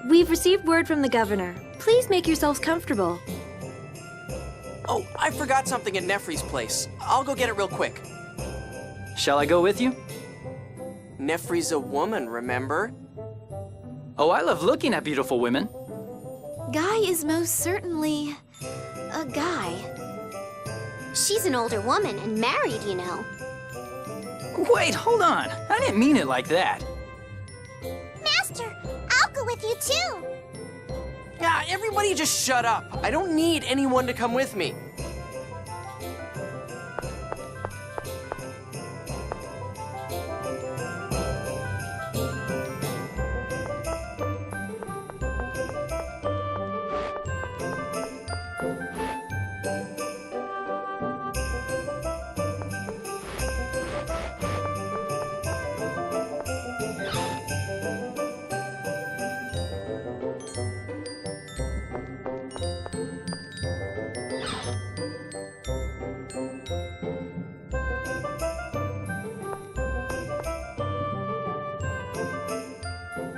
We've received word from the governor. Please make yourselves comfortable. Oh, I forgot something at Nefri's place. I'll go get it real quick. Shall I go with you? Nefri's a woman, remember? Oh, I love looking at beautiful women. Guy is most certainly a guy. She's an older woman and married, you know. Wait, hold on. I didn't mean it like that. Master, I'll go with you too. Yeah, everybody just shut up. I don't need anyone to come with me.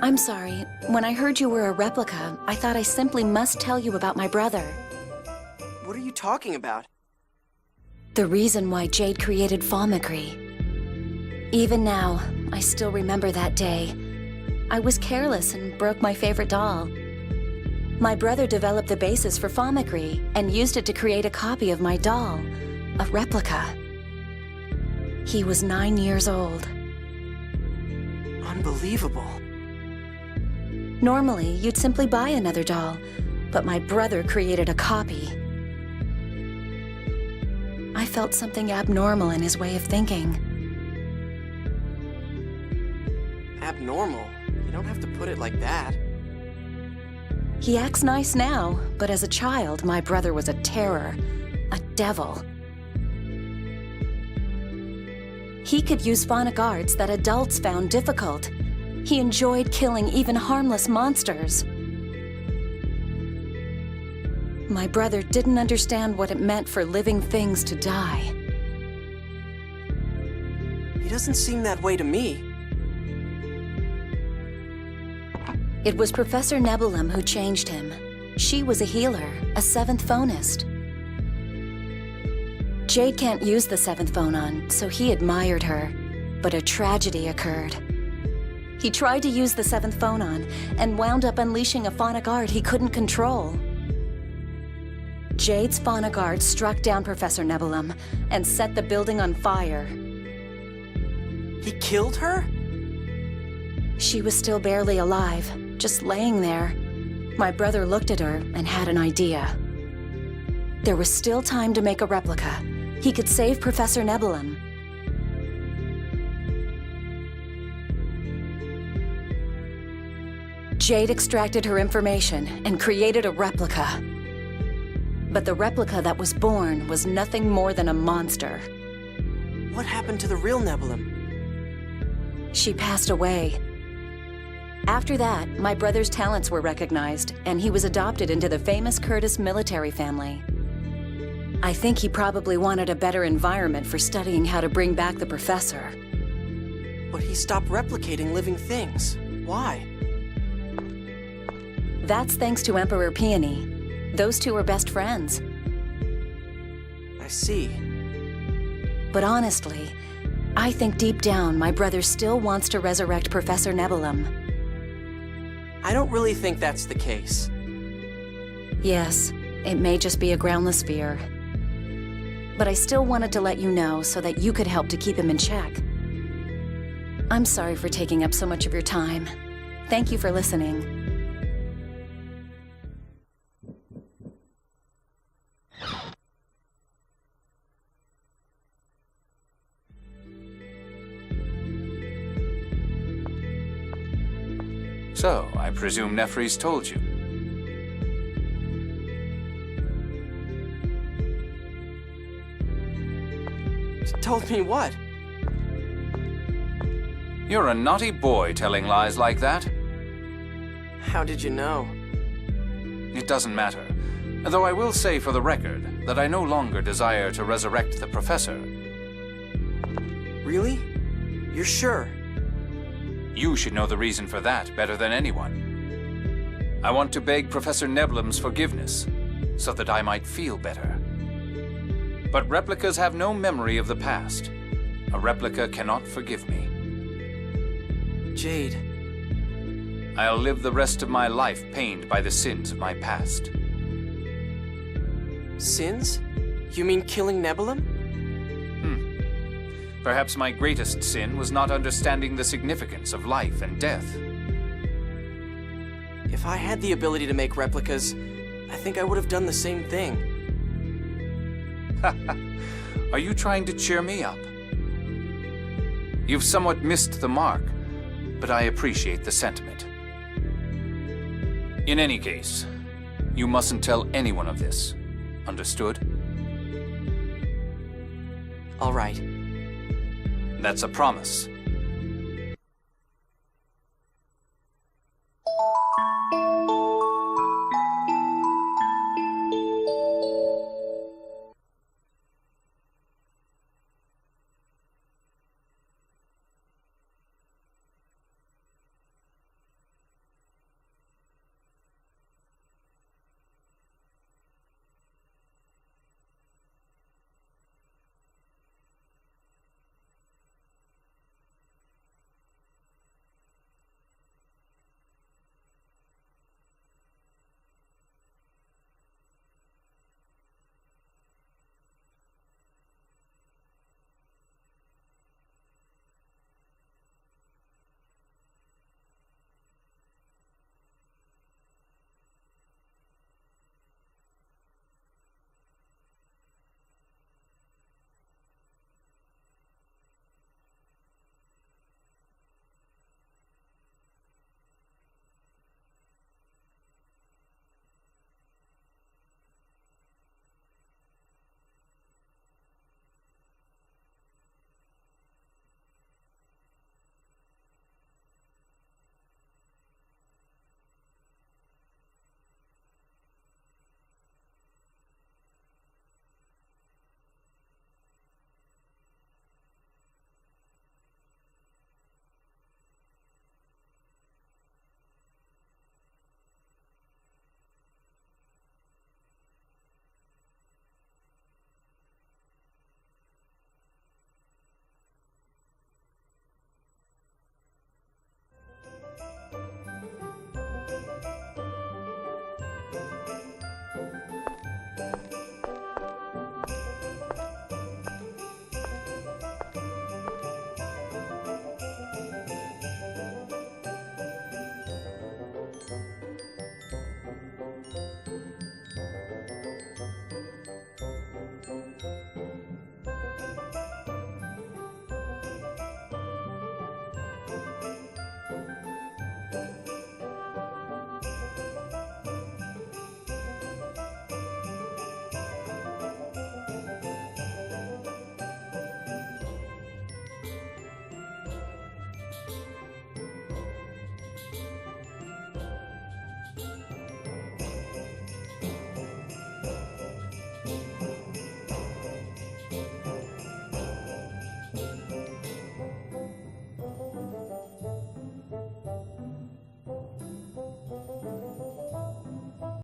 I'm sorry. When I heard you were a replica, I thought I simply must tell you about my brother. What are you talking about? The reason why Jade created Fomicry. Even now, I still remember that day. I was careless and broke my favorite doll. My brother developed the basis for Fomicry and used it to create a copy of my doll, a replica. He was 9 years old. Unbelievable. Normally, you'd simply buy another doll, but my brother created a copy. I felt something abnormal in his way of thinking. Abnormal? You don't have to put it like that. He acts nice now, but as a child, my brother was a terror, a devil. He could use phonic arts that adults found difficult. He enjoyed killing even harmless monsters. My brother didn't understand what it meant for living things to die. He doesn't seem that way to me. It was Professor Nebulum who changed him. She was a healer, a seventh phonist. Jade can't use the seventh phonon, so he admired her. But a tragedy occurred. He tried to use the seventh phonon and wound up unleashing a phonic art he couldn't control. Jade's phonic art struck down Professor Nebulum and set the building on fire. He killed her? She was still barely alive, just laying there. My brother looked at her and had an idea. There was still time to make a replica. He could save Professor Nebulum. Jade extracted her information and created a replica. But the replica that was born was nothing more than a monster. What happened to the real Nebulum? She passed away. After that, my brother's talents were recognized, and he was adopted into the famous Curtis military family. I think he probably wanted a better environment for studying how to bring back the professor. But he stopped replicating living things. Why? That's thanks to Emperor Peony. Those two are best friends. I see. But honestly, I think deep down my brother still wants to resurrect Professor Nebulum. I don't really think that's the case. Yes, it may just be a groundless fear. But I still wanted to let you know so that you could help to keep him in check. I'm sorry for taking up so much of your time. Thank you for listening. So, I presume Nefri's told you. Told me what? You're a naughty boy telling lies like that. How did you know? It doesn't matter. Though I will say for the record that I no longer desire to resurrect the professor. Really? You're sure? You should know the reason for that better than anyone. I want to beg Professor Nebulum's forgiveness, so that I might feel better. But replicas have no memory of the past. A replica cannot forgive me. Jade. I'll live the rest of my life pained by the sins of my past. Sins? You mean killing Nebulum? Perhaps my greatest sin was not understanding the significance of life and death. If I had the ability to make replicas, I think I would have done the same thing. Are you trying to cheer me up? You've somewhat missed the mark, but I appreciate the sentiment. In any case, you mustn't tell anyone of this. Understood? All right. That's a promise.